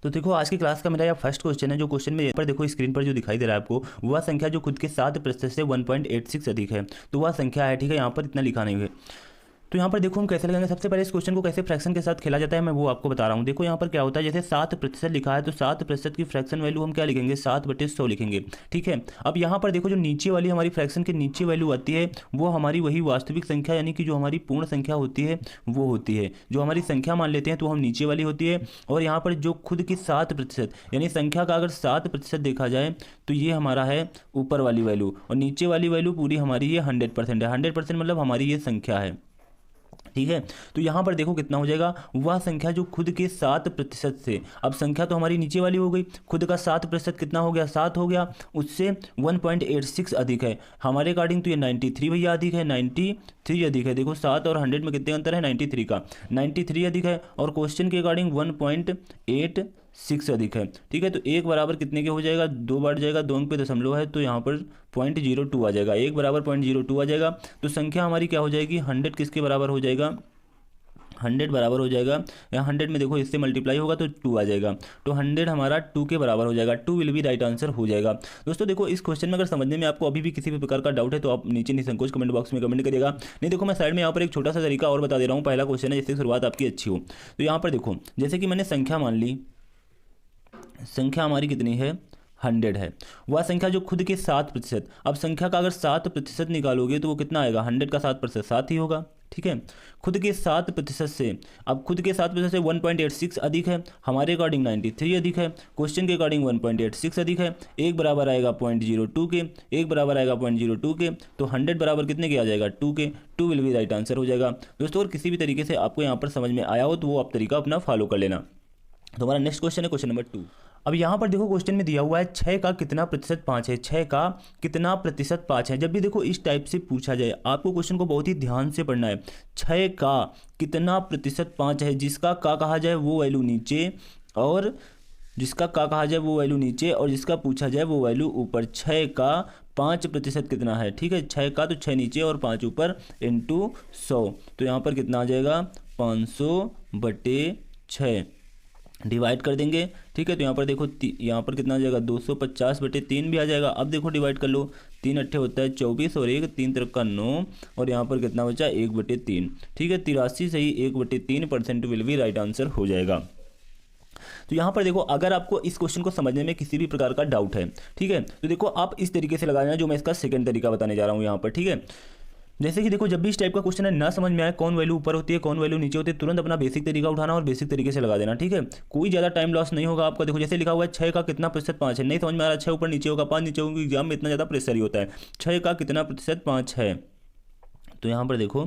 तो देखो आज की क्लास का मेरा यह फर्स्ट क्वेश्चन है। जो क्वेश्चन में पर देखो स्क्रीन पर जो दिखाई दे रहा है आपको, वह संख्या जो खुद के 7% से 1.86 अधिक है, तो वह संख्या है। ठीक है, यहाँ पर इतना लिखा नहीं है। तो यहाँ पर देखो हम कैसे लगाएंगे। सबसे पहले इस क्वेश्चन को कैसे फ्रैक्शन के साथ खेला जाता है मैं वो आपको बता रहा हूँ। देखो यहाँ पर क्या होता है, जैसे 7% लिखा है तो 7% की फ्रैक्शन वैल्यू हम क्या लिखेंगे, 7/100 लिखेंगे। ठीक है, अब यहाँ पर देखो जो नीचे वाली हमारी फ्रैक्शन के नीचे वैल्यू आती है वो हमारी वही वास्तविक संख्या यानी कि जो हमारी पूर्ण संख्या होती है वो होती है। जो हमारी संख्या मान लेते हैं तो हम नीचे वाली होती है, और यहाँ पर जो खुद की 7% यानी संख्या का अगर 7% देखा जाए तो ये हमारा है ऊपर वाली वैल्यू, और नीचे वाली वैल्यू पूरी हमारी ये 100% है। 100% मतलब हमारी ये संख्या है। ठीक है, तो यहाँ पर देखो कितना हो जाएगा, वह संख्या जो खुद के 7% से, अब संख्या तो हमारी नीचे वाली हो गई, खुद का 7% कितना हो गया, 7 हो गया, उससे 1.86 अधिक है हमारे अकॉर्डिंग, तो ये 93 भैया अधिक है, 93 अधिक है। देखो 7 और 100 में कितने अंतर है, 93 का, 93 अधिक है, और क्वेश्चन के अकॉर्डिंग 1.86 अधिक है। ठीक है, तो एक बराबर कितने के हो जाएगा, 2 बार जाएगा, 2 अंक पे दशमलव है तो यहाँ पर 0.02 आ जाएगा, एक बराबर 0.02 आ जाएगा। तो संख्या हमारी क्या हो जाएगी, 100 किसके बराबर हो जाएगा, 100 बराबर हो जाएगा, यहाँ 100 में देखो इससे मल्टीप्लाई होगा तो 2 आ जाएगा, तो 100 हमारा 2 के बराबर हो जाएगा। 2 विल बी राइट आंसर हो जाएगा। दोस्तों देखो इस क्वेश्चन में अगर समझने में आपको अभी भी किसी भी प्रकार का डाउट है तो आप नीचे निसंकोच कमेंट बॉक्स में कमेंट करिएगा। नहीं देखो मैं साइड में यहाँ पर एक छोटा सा तरीका और बता दे रहा हूँ, पहला क्वेश्चन है जिससे शुरुआत आपकी अच्छी हो। तो यहाँ पर देखो जैसे कि मैंने संख्या मान ली, संख्या हमारी कितनी है, 100 है, वह संख्या जो खुद के 7%, अब संख्या का अगर 7% निकालोगे तो वो कितना आएगा, 100 का 7% 7 ही होगा। ठीक है, खुद के 7% से, अब खुद के 7% से 1.86 अधिक है, हमारे अकॉर्डिंग 93 अधिक है, क्वेश्चन के अकॉर्डिंग 1.86 अधिक है, एक बराबर आएगा 0.02 के, एक बराबर आएगा 0.02 के, तो 100 बराबर कितने के आ जाएगा, 2 के, 2 विल बी राइट आंसर हो जाएगा। दोस्तों और किसी भी तरीके से आपको यहाँ पर समझ में आया हो तो वो आप तरीका अपना फॉलो कर लेना। तो हमारा नेक्स्ट क्वेश्चन है क्वेश्चन नंबर 2। अब यहाँ पर देखो क्वेश्चन में दिया हुआ है 6 का कितना प्रतिशत 5 है, 6 का कितना प्रतिशत 5 है। जब भी देखो इस टाइप से पूछा जाए आपको क्वेश्चन को बहुत ही ध्यान से पढ़ना है। 6 का कितना प्रतिशत 5 है, जिसका का कहा जाए वो वैल्यू नीचे, और जिसका का कहा जाए वो वैल्यू नीचे, और जिसका पूछा जाए वो वैल्यू ऊपर। 6 का 5% कितना है, ठीक है, 6 का तो 6 नीचे और 5 ऊपर, इंटू 100, तो यहाँ पर कितना आ जाएगा, 500/6 डिवाइड कर देंगे। ठीक है, तो यहाँ पर देखो यहाँ पर कितना आ जाएगा, 250/3 भी आ जाएगा। अब देखो डिवाइड कर लो, 3 अट्ठे होता है 24, और 1 3 तिरका 9, और यहाँ पर कितना बचा, 1/3। ठीक है, 83 सही 1/3% विल बी राइट आंसर हो जाएगा। तो यहाँ पर देखो अगर आपको इस क्वेश्चन को समझने में किसी भी प्रकार का डाउट है, ठीक है, तो देखो आप इस तरीके से लगाना जो मैं इसका सेकंड तरीका बताने जा रहा हूँ यहाँ पर। ठीक है, जैसे कि देखो जब भी इस टाइप का क्वेश्चन है ना समझ में आए कौन वैल्यू ऊपर होती है कौन वैल्यू नीचे होती है, तुरंत अपना बेसिक तरीका उठाना और बेसिक तरीके से लगा देना। ठीक है, कोई ज़्यादा टाइम लॉस नहीं होगा आपका। देखो जैसे लिखा हुआ है 6 का कितना प्रतिशत 5 है, नहीं समझ में आ रहा, 6 ऊपर नीचे होगा, 5 नीचे होगा, एग्जाम में इतना ज़्यादा प्रेशर ही होता है। 6 का कितना प्रतिशत 5 है, तो यहाँ पर देखो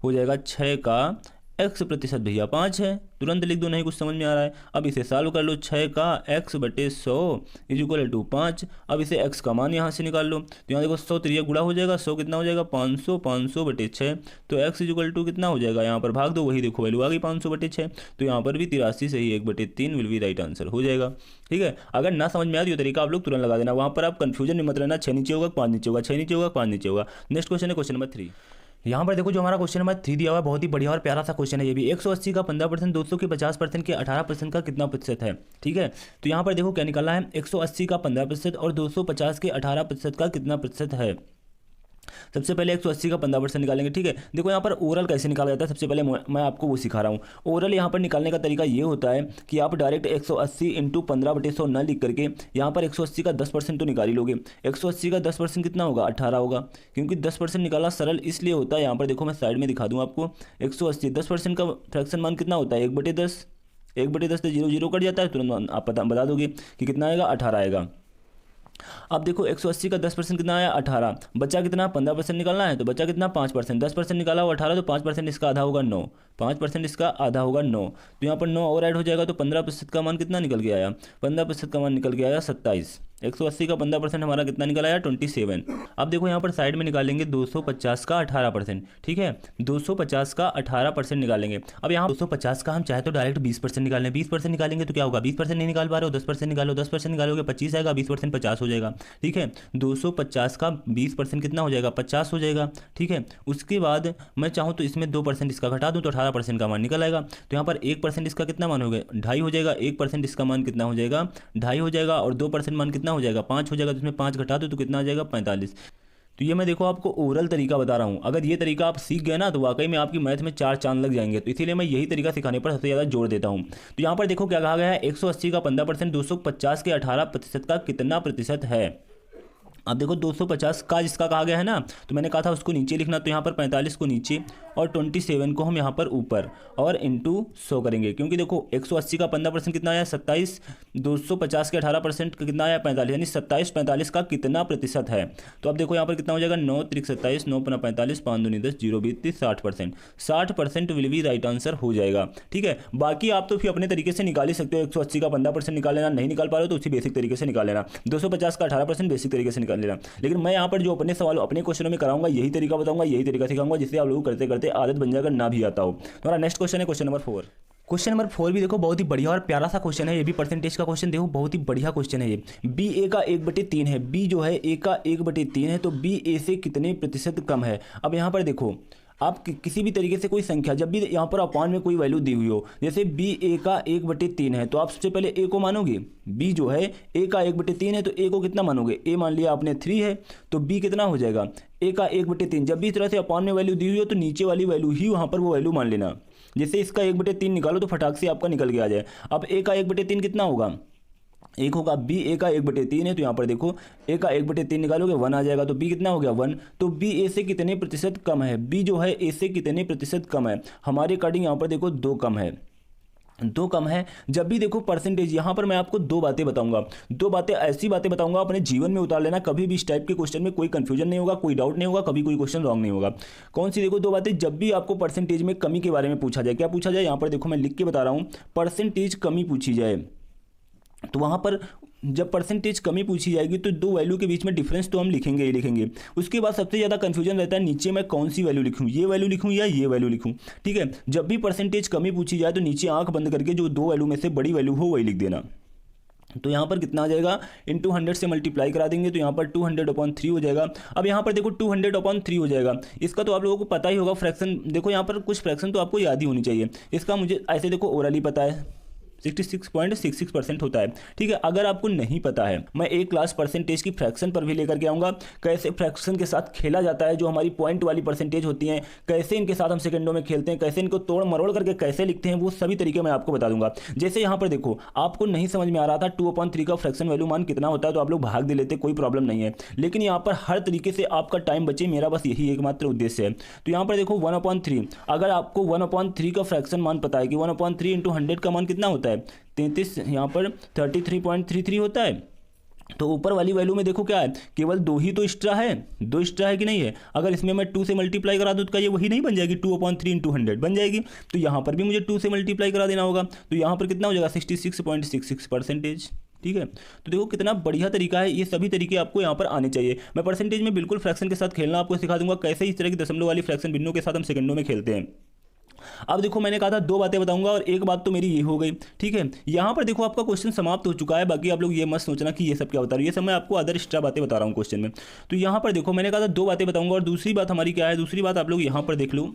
हो जाएगा 6 का x% भैया 5 है, तुरंत लिख दो, नहीं कुछ समझ में आ रहा है। अब इसे सॉल्व कर लो, 6 का x/100 = 5। अब इसे x का मान यहाँ से निकाल लो, तो यहाँ देखो 100 3 गुणा हो जाएगा, 100 कितना हो जाएगा, 500, 500/6, तो x = कितना हो जाएगा, यहाँ पर भाग दो, वही देखो वैल्यू आ गई 500/6, तो यहाँ पर भी 83 सही 1/3 विल बी राइट आंसर हो जाएगा। ठीक है, अगर ना समझ में आए तो ये तरीका आप लोग तुरंत लगा देना, वहाँ पर आप कन्फ्यूजन में मत रहना, 6 नीचे होगा 5 नीचे होगा, 6 नीचे होगा 5 नीचे होगा। नेक्स्ट क्वेश्चन है क्वेश्चन नंबर 3। यहाँ पर देखो जो हमारा क्वेश्चन नंबर 3 दिया हुआ है बहुत ही बढ़िया और प्यारा सा क्वेश्चन है ये भी। 180 का 15%, 200 के 50% के 18% का कितना प्रतिशत है। ठीक है, तो यहाँ पर देखो क्या निकालना है, 180 का 15% और 250 के 18% का कितना प्रतिशत है। सबसे पहले 180 का 15% निकालेंगे। ठीक है, देखो यहाँ पर ओरल कैसे निकाला जाता है, सबसे पहले मैं आपको वो सिखा रहा हूँ। ओरल यहाँ पर निकालने का तरीका ये होता है कि आप डायरेक्ट 180 × 15/100 न लिख करके यहाँ पर 180 का 10% तो निकाल ही लोगे। 180 का 10% कितना होगा, 18 होगा, क्योंकि 10% निकालना सरल इसलिए होता है। यहाँ पर देखो मैं साइड में दिखा दूँ आपको, 180 10% का फ्रैक्शन मान कितना होता है, 1/10, 1/10 से 0 0 कट जाता है, तुरंत आप बता दोगे कि कितना आएगा, 18 आएगा। अब देखो 180 का 10% कितना आया, 18, बचा कितना, 15% निकालना है, तो बचा कितना, 5%, 10% निकाला हुआ 18, तो 5% इसका आधा होगा 9, 5% इसका आधा होगा 9, तो यहाँ पर 9 और ऐड हो जाएगा, तो 15% का मान कितना निकल के आया, 15% का मान निकल के आया 27। 180 का 15% हमारा कितना निकल आया 27। अब देखो यहाँ पर साइड में निकालेंगे 250 का 18%, ठीक है 250 का 18% निकालेंगे। अब यहाँ 250 का हम चाहे तो डायरेक्ट 20% निकालें, 20% निकालेंगे तो क्या होगा, 20% नहीं निकाल पा रहे हो 10% निकालो, 10% निकालोगे 25 आएगा, 20% 50 हो जाएगा, ठीक है 250 का 20% कितना हो जाएगा 50 हो जाएगा, ठीक है। उसके बाद मैं चाहूँ तो इसमें 2% इसका घटा दूँ तो 18% का मान निकल आएगा। तो यहाँ पर 1% इसका कितना मान हो गया 2.5 हो जाएगा, 1% इसका मान कितना हो जाएगा 2.5 हो जाएगा, और 2% मान कितना हो जाएगा 5 हो जाएगा, तो इसमें 5 घटा दो तो कितना आ जाएगा 45। तो ये मैं देखो आपको ओरल तरीका बता रहा हूँ, अगर ये तरीका आप सीख गए ना तो वाकई में आपकी मैथ में 4 चांद लग जाएंगे। तो इसीलिए मैं यही तरीका सिखाने पर सबसे ज़्यादा जोर देता हूँ। तो यहाँ पर देखो क्या कहा गया है, 180 का 15%, 250 के 18% का कितना प्रतिशत है। अब देखो 250 का जिसका कहा गया है ना, तो मैंने कहा था उसको नीचे लिखना, तो यहाँ पर 45 को नीचे और 27 को हम यहाँ पर ऊपर और इंटू 100 करेंगे, क्योंकि देखो 180 का 15% कितना आया 27, 250 के 18% का कितना आया 45, यानी 27 45 का कितना प्रतिशत है। तो अब देखो यहाँ पर कितना हो जाएगा 9 त्रिक 27, 9 पना 45, 5 दूनी 10, 0 20 30, 60%, 60% विल बी राइट आंसर हो जाएगा, ठीक है। बाकी आप तो फिर अपने तरीके से निकाल ही सकते हो, 180 का 15% निकाल लेना, नहीं निकाल पा रहे हो तो उसी बेसिक तरीके से निकाल लेना, 250 का 18% बेसिक तरीके से निकाल लेना। लेकिन मैं यहाँ पर जो अपने सवाल अपने क्वेश्चनों में कराऊंगा यही तरीका बताऊंगा, यही तरीका सिखाऊंगा, जिससे आप लोग करते करते आदत बन जाएगा, ना भी आता हो। हमारा नेक्स्ट क्वेश्चन है क्वेश्चन नंबर 4। क्वेश्चन नंबर 4 भी देखो बहुत ही बढ़िया और प्यारा सा क्वेश्चन है, ये भी परसेंटेज का क्वेश्चन देखो बहुत ही बढ़िया क्वेश्चन है ये। बी ए का 1/3 है, बी जो है ए का 1/3 है, तो बी ए से कितने प्रतिशत कम है। अब यहाँ पर देखो आप किसी भी तरीके से कोई संख्या जब भी यहाँ पर अपान में कोई वैल्यू दी हुई हो, जैसे बी ए का 1/3 है, तो आप सबसे पहले ए को मानोगे, बी जो है ए का 1/3 है तो ए को कितना मानोगे, ए मान लिया आपने 3 है, तो बी कितना हो जाएगा ए का 1/3। जब भी इस तरह से अपान में वैल्यू दी हुई हो तो नीचे वाली वैल्यू ही वहाँ पर वो वैल्यू मान लेना। जैसे इसका 1/3 निकालो तो फटाक से आपका निकल के आ जाए। अब ए का 1/3 कितना होगा, एक होगा बी ए का 1/3 है, तो यहाँ पर देखो ए का 1/3 निकालोगे 1 आ जाएगा, तो बी कितना हो गया 1। तो बी ए से कितने प्रतिशत कम है, बी जो है ए से कितने प्रतिशत कम है, हमारे अकॉर्डिंग यहाँ पर देखो 2 कम है, 2 कम है। जब भी देखो परसेंटेज, यहाँ पर मैं आपको 2 बातें बताऊंगा, 2 बातें ऐसी बातें बताऊंगा अपने जीवन में उतार लेना, कभी भी इस टाइप के क्वेश्चन में कोई कंफ्यूजन नहीं होगा, कोई डाउट नहीं होगा, कभी कोई क्वेश्चन रॉन्ग नहीं होगा। कौन सी देखो 2 बातें, जब भी आपको परसेंटेज में कमी के बारे में पूछा जाए, क्या पूछा जाए, यहाँ पर देखो मैं लिख के बता रहा हूँ, परसेंटेज कमी पूछी जाए, तो वहाँ पर जब परसेंटेज कमी पूछी जाएगी तो 2 वैल्यू के बीच में डिफरेंस तो हम लिखेंगे ही लिखेंगे। उसके बाद सबसे ज़्यादा कंफ्यूजन रहता है नीचे मैं कौन सी वैल्यू लिखूँ, ये वैल्यू लिखूँ या ये वैल्यू लिखूँ, ठीक है। जब भी परसेंटेज कमी पूछी जाए तो नीचे आंख बंद करके जो 2 वैल्यू में से बड़ी वैल्यू हो वही लिख देना। तो यहाँ पर कितना आ जाएगा, इंटू 100 से मल्टीप्लाई करा देंगे तो यहाँ पर 200/3 हो जाएगा। अब यहाँ पर देखो 200/3 हो जाएगा, इसका तो आप लोगों को पता ही होगा फ्रैक्शन, देखो यहाँ पर कुछ फ्रैक्शन तो आपको याद ही होनी चाहिए। इसका मुझे ऐसे देखो ओरली पता है 66.66% होता है, ठीक है। अगर आपको नहीं पता है, मैं एक क्लास परसेंटेज की फ्रैक्शन पर भी लेकर के आऊँगा, कैसे फ्रैक्शन के साथ खेला जाता है, जो हमारी पॉइंट वाली परसेंटेज होती हैं, कैसे इनके साथ हम सेकंडों में खेलते हैं, कैसे इनको तोड़ मरोड़ करके कैसे लिखते हैं, वो सभी तरीके मैं आपको बता दूंगा। जैसे यहाँ पर देखो आपको नहीं समझ में आ रहा था 2/3 का फ्रैक्शन वैल्यू मान कितना होता है, तो आप लोग भाग दे लेते, कोई प्रॉब्लम नहीं है, लेकिन यहाँ पर हर तरीके से आपका टाइम बचे, मेरा बस यही एकमात्र उद्देश्य है। तो यहाँ पर देखो 1/3, अगर आपको 1/3 का फ्रैक्शन मान पता है कि 1/3 × 100 का मान कितना होता है 33, यहाँ पर 33.33 होता है, तो ऊपर वाली वैल्यू में देखो क्या है, केवल 2 ही तो एक्स्ट्रा है, 2 एक्स्ट्रा है कि नहीं है। अगर इसमें मैं 2 से मल्टीप्लाई करा दूँ तो क्या ये वही नहीं बन जाएगी, 2/3 × 100 बन जाएगी। तो यहाँ पर भी मुझे 2 से मल्टीप्लाई करा देना होगा, तो यहाँ पर कितना हो जाएगा 66.66%, ठीक है। तो देखो कितना बढ़िया तरीका है, ये सभी तरीके आपको यहाँ पर आने चाहिए। मैं परसेंटेज में बिल्कुल फ्रैक्शन के साथ खेलना आपको सिखा दूंगा, कैसे इस तरह की दशमलव वाली फ्रैक्शन बिंदुओं के साथ हम सेकंडों में खेलते हैं। अब देखो मैंने कहा था 2 बातें बताऊंगा और एक बात तो मेरी ये हो गई, ठीक है। यहाँ पर देखो आपका क्वेश्चन समाप्त हो चुका है, बाकी आप लोग ये मत सोचना कि ये सब क्या बता रहा हूँ, ये सब मैं आपको अदर एक्स्ट्रा बातें बता रहा हूँ क्वेश्चन में। तो यहाँ पर देखो मैंने कहा था 2 बातें बताऊंगा, और दूसरी बात हमारी क्या है, दूसरी बात आप लोग यहाँ पर देख लो,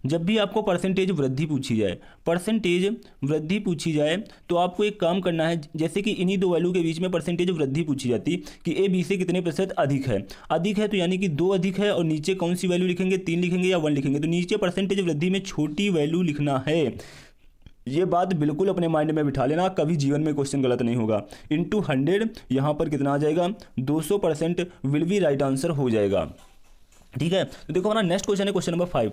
जब भी आपको परसेंटेज वृद्धि पूछी जाए, परसेंटेज वृद्धि पूछी जाए तो आपको एक काम करना है, जैसे कि इन्हीं 2 वैल्यू के बीच में परसेंटेज वृद्धि पूछी जाती कि ए बी से कितने प्रतिशत अधिक है, अधिक है तो यानी कि 2 अधिक है, और नीचे कौन सी वैल्यू लिखेंगे, 3 लिखेंगे या 1 लिखेंगे, तो नीचे परसेंटेज वृद्धि में छोटी वैल्यू लिखना है। ये बात बिल्कुल अपने माइंड में बिठा लेना, कभी जीवन में क्वेश्चन गलत नहीं होगा। इंटू 100 यहाँ पर कितना आ जाएगा 200% विल बी राइट आंसर हो जाएगा, ठीक है। तो देखो हमारा नेक्स्ट क्वेश्चन है क्वेश्चन नंबर 5।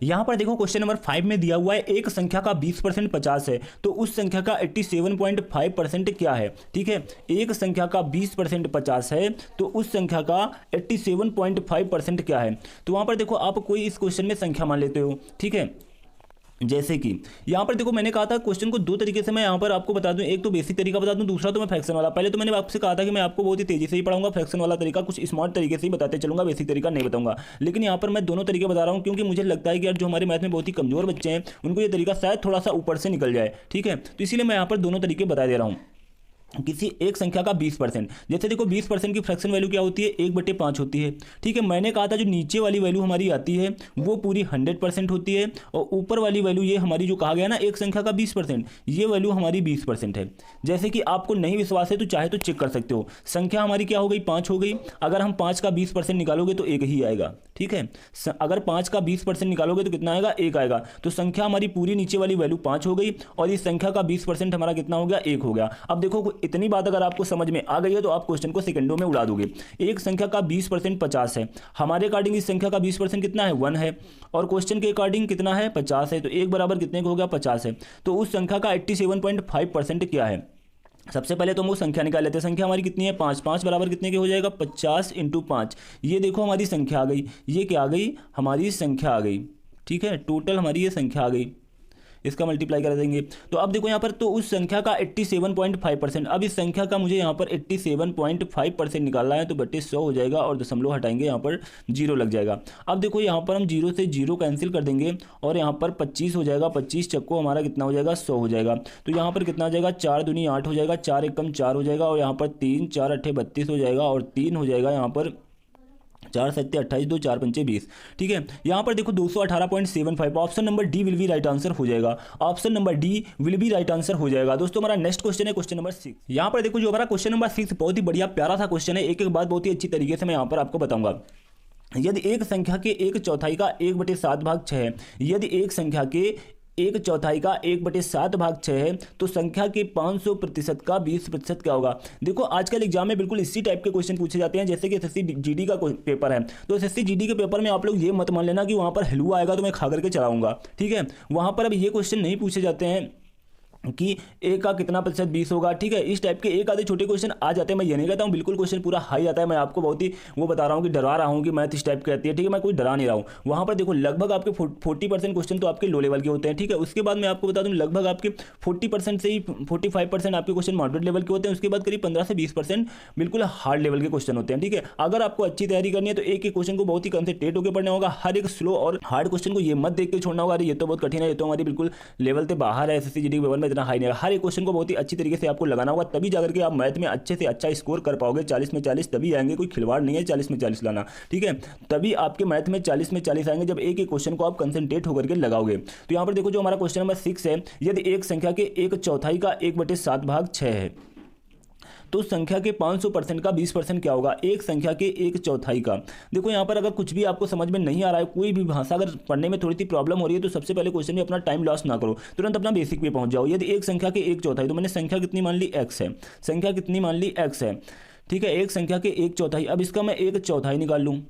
यहाँ पर देखो क्वेश्चन नंबर 5 में दिया हुआ है एक संख्या का 20% 50 है, तो उस संख्या का 87.5% क्या है, ठीक है। एक संख्या का 20% 50 है, तो उस संख्या का 87.5% क्या है। तो वहाँ पर देखो आप कोई इस क्वेश्चन में संख्या मान लेते हो, ठीक है। जैसे कि यहाँ पर देखो मैंने कहा था क्वेश्चन को दो तरीके से मैं यहाँ पर आपको बता दूं, एक तो बेसिक तरीका बता दूं, दूसरा तो मैं फ्रैक्शन वाला। पहले तो मैंने आपसे कहा था कि मैं आपको बहुत ही तेजी से ही पढ़ाऊंगा, फ्रैक्शन वाला तरीका कुछ स्मार्ट तरीके से ही बताते चलूंगा, बेसिक तरीका नहीं बताऊंगा। लेकिन यहाँ पर मैं दोनों तरीके बता रहा हूँ क्योंकि मुझे लगता है कि यार जो हमारे मैथ में बहुत ही कमजोर बच्चे हैं उनको ये तरीका शायद थोड़ा सा ऊपर से निकल जाए, ठीक है। तो इसीलिए मैं यहाँ पर दोनों तरीके बता दे रहा हूँ। किसी एक संख्या का 20%, जैसे देखो 20% की फ्रैक्शन वैल्यू क्या होती है, 1/5 होती है, ठीक है। मैंने कहा था जो नीचे वाली वैल्यू हमारी आती है वो पूरी 100% होती है और ऊपर वाली वैल्यू ये हमारी जो कहा गया ना एक संख्या का 20%, ये वैल्यू हमारी 20% है। जैसे कि आपको नहीं विश्वास है तो चाहे तो चेक कर सकते हो। संख्या हमारी क्या हो गई, 5 हो गई। अगर हम 5 का 20% निकालोगे तो 1 ही आएगा, ठीक है। अगर 5 का 20% निकालोगे तो कितना आएगा, 1 आएगा। तो संख्या हमारी पूरी नीचे वाली वैल्यू 5 हो गई और इस संख्या का 20% हमारा कितना हो गया, 1 हो गया। अब देखो इतनी बात अगर आपको समझ में आ गई है तो आप क्वेश्चन को सेकंडों में उड़ा दोगे। एक संख्या का 20% 50 है, हमारे अकॉर्डिंग इस संख्या का 20% कितना है, 1 है, और क्वेश्चन के अकॉर्डिंग कितना है, 50 है। तो 1 बराबर कितने को हो गया, 50 है। तो उस संख्या का 87.5% क्या है। सबसे पहले तो हम वो संख्या निकाल लेते हैं। संख्या हमारी कितनी है, 5। 5 बराबर कितने के हो जाएगा, 50 × 5। ये देखो हमारी संख्या आ गई, ये क्या आ गई, हमारी संख्या आ गई, ठीक है। टोटल हमारी ये संख्या आ गई, इसका मल्टीप्लाई कर देंगे। तो अब देखो यहाँ पर तो उस संख्या का 87.5%, अब इस संख्या का मुझे यहाँ पर 87.5% निकालना है तो बट्टे 100 हो जाएगा और दशमलव हटाएंगे, यहाँ पर 0 लग जाएगा। अब देखो यहाँ पर हम 0 से 0 कैंसिल कर देंगे और यहाँ पर 25 हो जाएगा, 25 चक्को हमारा कितना हो जाएगा, 100 हो जाएगा। तो यहाँ पर कितना हो जाएगा, 4 दूनी 8 हो जाएगा, 4 एकम 4 हो जाएगा और यहाँ पर 3 4 8 32 हो जाएगा और 3 हो जाएगा यहाँ पर 4 7 28 2 4 5 20, ठीक है। यहाँ पर देखो 218.75, option number D will be right answer हो जाएगा। Option number D will be right answer हो जाएगा। दोस्तों हमारा नेक्स्ट क्वेश्चन है क्वेश्चन नंबर 6। यहाँ पर देखो जो हमारा क्वेश्चन नंबर 6 बहुत ही बढ़िया प्यारा सा क्वेश्चन है, एक एक बात बहुत ही अच्छी तरीके से मैं यहाँ पर आपको बताऊंगा। यदि एक संख्या के 1/4 का 1/7 भाग 6 है, यदि एक संख्या के 1/4 का 1/7 भाग 6 है तो संख्या के 500% का 20% क्या होगा। देखो आजकल एग्जाम में बिल्कुल इसी टाइप के क्वेश्चन पूछे जाते हैं, जैसे कि एसएससी जीडी का पेपर है। तो एसएससी जीडी के पेपर में आप लोग ये मत मान लेना कि वहाँ पर हलवा आएगा तो मैं खा करके चलाऊंगा, ठीक है। वहाँ पर अब ये क्वेश्चन नहीं पूछे जाते हैं कि ए का कितना प्रतिशत 20 होगा, ठीक है। इस टाइप के एक आधे छोटे क्वेश्चन आ जाते हैं, मैं ये नहीं कहता हूँ बिल्कुल क्वेश्चन पूरा हाई आता है, मैं आपको बहुत ही वो बता रहा हूँ कि डरा रहा हूँ कि मैथ इस टाइप की रहती है, ठीक है। मैं कोई डरा नहीं रहा हूँ। वहाँ पर देखो लगभग आपके 40% क्वेश्चन तो आपके लो लेवल के होते हैं, ठीक है। उसके बाद मैं आपको बता दूँ लगभग आपके 40% से ही 45% आपके क्वेश्चन मॉडरेट लेवल के होते हैं। उसके बाद करीब 15 से 20% बिल्कुल हार्ड लेवल के क्वेश्चन होते हैं, ठीक है। अगर आपको अच्छी तैयारी करनी है तो एक एक क्वेश्चन को बहुत ही कंसंट्रेट होकर पढ़ना होगा। हर एक स्लो और हार्ड क्वेश्चन को ये मत देख के छोड़ना होगा, अरे ये तो बहुत कठिन है, ये तो हमारी बिल्कुल लेवल से बाहर है, एसएससी जीडी पेपर में इतना हाई नहीं है। हर एक क्वेश्चन को बहुत ही अच्छी तरीके से आपको लगाना होगा, तभी जाकर के आप मैथ में अच्छे से अच्छा स्कोर कर पाओगे। 40 में 40 तभी आएंगे, कोई खिलवाड़ नहीं है 40 में 40 लाना, ठीक है। तभी आपके मैथ में 40 में 40 आएंगे जब एक एक क्वेश्चन को आप कंसंट्रेट होकर के लगाओगे। तो यहाँ पर देखो जो हमारा क्वेश्चन नंबर 6 है, यदि एक संख्या के 1/4 का 1/7 भाग 6 है तो संख्या के 500% का 20% क्या होगा। एक संख्या के 1/4 का, देखो यहाँ पर अगर कुछ भी आपको समझ में नहीं आ रहा है, कोई भी भाषा अगर पढ़ने में थोड़ी सी प्रॉब्लम हो रही है तो सबसे पहले क्वेश्चन में अपना टाइम लॉस ना करो, तुरंत अपना बेसिक पे पहुंच जाओ। यदि एक संख्या के 1/4, तो मैंने संख्या कितनी मान ली, x है, संख्या कितनी मान ली, x है, ठीक है। एक संख्या के 1/4, अब इसका मैं 1/4 निकाल लूँ,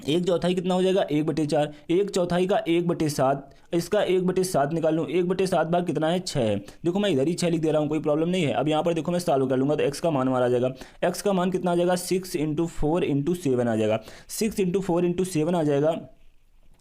1/4 कितना हो जाएगा, 1/4, 1/4 का 1/7, इसका 1/7 निकाल लूँ, 1/7 भाग कितना है, 6 है। देखो मैं इधर ही 6 लिख दे रहा हूँ, कोई प्रॉब्लम नहीं है। अब यहाँ पर देखो मैं सॉल्व कर लूँगा तो x का मान मारा जाएगा, x का मान कितना आ जाएगा, 6 × 4 × 7 आ जाएगा, 6 × 4 × 7 आ जाएगा।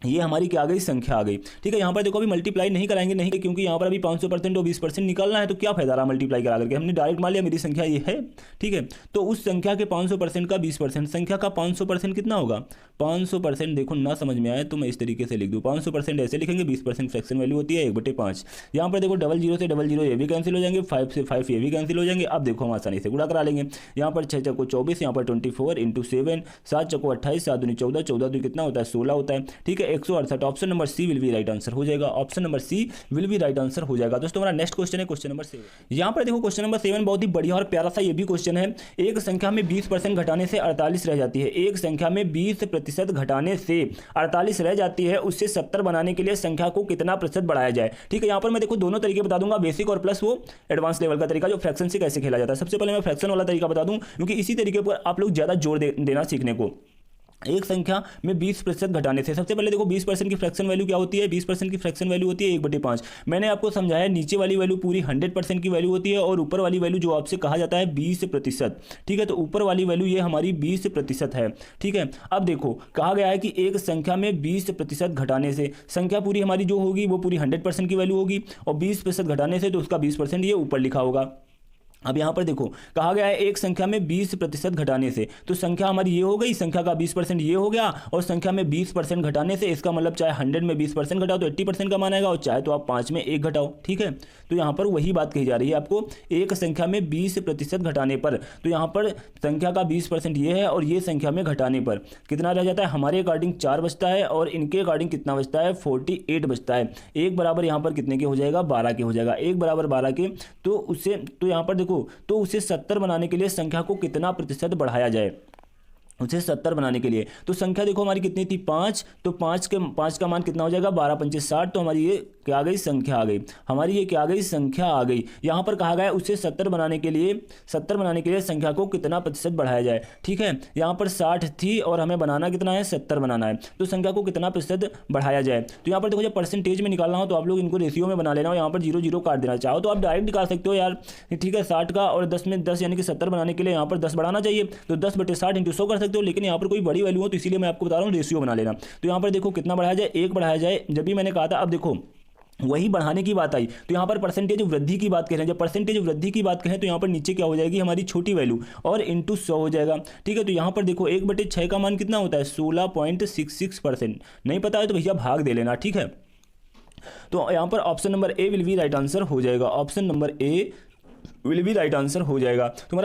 ये हमारी क्या आ गई, संख्या आ गई, ठीक है। यहाँ पर देखो अभी मल्टीप्लाई नहीं कराएंगे, नहीं, क्योंकि यहाँ पर अभी 500% और 20% निकालना है, तो क्या फायदा रहा मल्टीप्लाई करा करके, हमने डायरेक्ट मान लिया मेरी संख्या ये है, ठीक है। तो उस संख्या के 500% का 20%, संख्या का 500% कितना होगा, 500% देखो ना समझ में आए तो मैं इस तरीके से लिख दूँ, 500% ऐसे लिखेंगे, 20% फ्रैक्शन वैल्यू होती है 1/5। यहाँ पर देखो 00 से 00 ये भी कैंसिल हो जाएंगे, 5 से 5 ये भी कैंसिल हो जाएंगे। अब देखो हम आसानी से गुणा करा लेंगे, यहाँ पर 6 चक्को 24, यहाँ पर 24 × 7, 7 चक्को 28, 7 दूनी 14, 14 दूनी कितना होता है, 16 होता है, ठीक है। 168, option number C will be right answer हो जाएगा, option number C will be right answer हो जाएगा। दोस्तों हमारा नेक्स्ट क्वेश्चन है क्वेश्चन नंबर 7। यहाँ पर देखो क्वेश्चन नंबर 7 बहुत ही बढ़िया और प्यारा सा ये भी क्वेश्चन है। एक संख्या में 20% घटाने से 48 रह जाती है, एक संख्या में 20% घटाने से 48 रह जाती है, उससे 70 बनाने के लिए संख्या को कितना प्रतिशत बढ़ाया जाए, ठीक है। यहाँ पर मैं देखो दोनों तरीके बता दूंगा, बेसिक और प्लस वो एडवांस लेवल का तरीका जो फ्रैक्शन से कैसे खेला जाता है। सबसे पहले मैं फ्रैक्शन वाला तरीका बता दूं क्योंकि इसी तरीके पर आप लोग ज्यादा जोर देना सीखने को। एक संख्या में 20% घटाने से। सबसे पहले देखो 20% की फ्रैक्शन वैल्यू क्या होती है, 20% की फ्रैक्शन वैल्यू होती है 1/5। मैंने आपको समझाया नीचे वाली वैल्यू पूरी 100% की वैल्यू होती है और ऊपर वाली वैल्यू जो आपसे कहा जाता है 20%। ठीक है, तो ऊपर वाली वैल्यू ये हमारी 20% है। ठीक है, अब देखो कहा गया है कि एक संख्या में 20% घटाने से संख्या पूरी हमारी जो होगी वो पूरी 100% की वैल्यू होगी और 20% घटाने से तो उसका 20% ये ऊपर लिखा होगा। अब यहाँ पर देखो कहा गया है एक संख्या में 20% घटाने से, तो संख्या हमारी ये हो गई, संख्या का 20% ये हो गया और संख्या में 20% घटाने से इसका मतलब चाहे 100 में 20% घटाओ तो 80% का मान आएगा और चाहे तो आप 5 में 1 घटाओ। ठीक है, तो यहाँ पर वही बात कही जा रही है आपको, एक संख्या में 20% घटाने पर, तो यहाँ पर संख्या का 20% ये है और ये संख्या में घटाने पर कितना रह जाता है, हमारे अकॉर्डिंग 4 बचता है और इनके अकॉर्डिंग कितना बचता है, 48 बचता है। एक बराबर यहाँ पर कितने के हो जाएगा, 12 के हो जाएगा, एक बराबर 12 के। तो उससे तो यहाँ पर देखो तो उसे 70 बनाने के लिए संख्या को कितना प्रतिशत बढ़ाया जाए, उसे 70 बनाने के लिए। तो संख्या देखो हमारी कितनी थी, 5, तो 5 का मान कितना हो जाएगा, 12 पंचे 60, तो हमारी ये क्या आ गई, संख्या आ गई, हमारी ये क्या आ गई, संख्या आ गई। यहाँ पर कहा गया है उसे 70 बनाने के लिए संख्या को कितना प्रतिशत बढ़ाया जाए। ठीक है, यहाँ पर 60 थी और हमें बनाना कितना है, 70 बनाना है, तो संख्या को कितना प्रतिशत बढ़ाया जाए। तो यहाँ पर देखो जब परसेंटेज में निकालना हो तो आप लोग इनको रेशियो में बना लेना हो, यहाँ पर 0 काट देना, चाहो तो आप डायरेक्ट निकाल सकते हो यार। ठीक है, 60 का और 10 में 10 यानी कि 70 बनाने के लिए यहाँ पर 10 बढ़ाना चाहिए, तो 10/60 × 100 कर सकते हो, लेकिन यहाँ पर कोई बड़ी वैल्यू हो तो इसीलिए मैं आपको बता रहा हूँ रेशियो बना लेना। तो यहाँ पर देखो कितना बढ़ाया जाए, 1 बढ़ाया जाए, जब भी मैंने कहा था। अब देखो वही बढ़ाने की बात आई तो यहाँ पर परसेंटेज वृद्धि की बात कह रहे हैं, जब परसेंटेज वृद्धि की बात करें तो यहाँ पर नीचे क्या हो जाएगी, हमारी छोटी वैल्यू और इंटू 100 हो जाएगा। ठीक है, तो यहाँ पर देखो 1/6 का मान कितना होता है, 16.66%। नहीं पता है तो भैया भाग दे लेना। ठीक है, तो यहाँ पर option number A will be right answer हो जाएगा, option number A will be right answer हो जाएगा। तुम्हारा